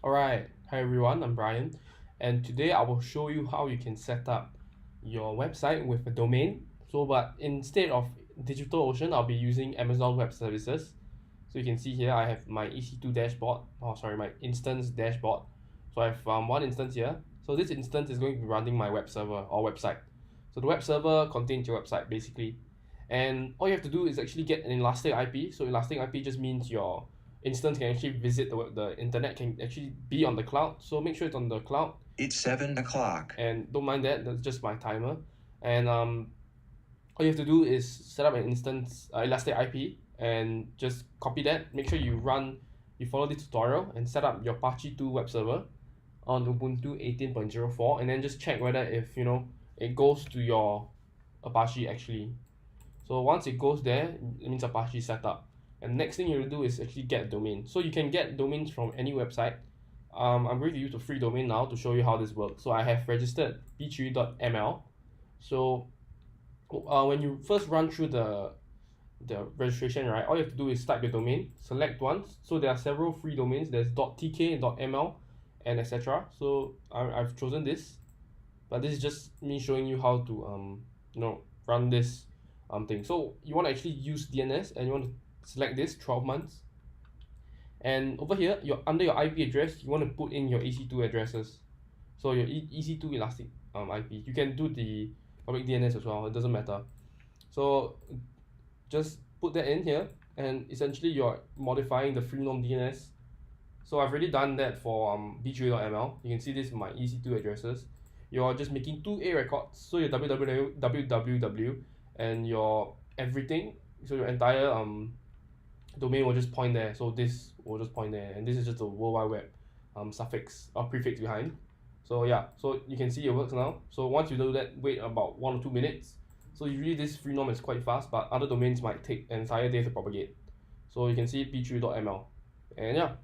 Alright, hi everyone, I'm Brian, and today I will show you how you can set up your website with a domain. But instead of DigitalOcean, I'll be using Amazon Web Services. So you can see here I have my EC2 dashboard, my instance dashboard. So I have one instance here. So this instance is going to be running my web server or website. So the web server contains your website basically. And all you have to do is actually get an elastic IP. So elastic IP just means your instance can actually visit the internet, can actually be on the cloud. So make sure it's on the cloud. It's 7 o'clock. And don't mind that, that's just my timer. And all you have to do is set up an instance elastic IP and just copy that. Make sure you follow this tutorial and set up your Apache 2 web server on Ubuntu 18.04, and then just check whether if it goes to your Apache actually. So once it goes there, it means Apache set up. And next thing you'll do is actually get a domain. So you can get domains from any website. I'm going to use a free domain now to show you how this works. So I have registered bchewy.ml. So when you first run through the registration, right, all you have to do is type your domain, select one. So there are several free domains. There's .tk, .ml, and etc. So I've chosen this, but this is just me showing you how to run this thing. So you want to actually use DNS, and you want to select this 12 months. And over here, under your IP address, you want to put in your EC2 addresses. So your EC2 elastic IP. You can do the public DNS as well. It doesn't matter. So just put that in here, and essentially you're modifying the freenom DNS. So I've already done that for bchewy.ml. You can see this in my EC2 addresses. You're just making two A records. So your www and your everything. So your entire domain will just point there. So this will just point there, and this is just a World Wide Web suffix or prefix behind. So yeah, so you can see it works now. So once you do that, wait about 1 or 2 minutes. So usually this freenom is quite fast, but other domains might take an entire day to propagate. So you can see bchewy.ml, and yeah.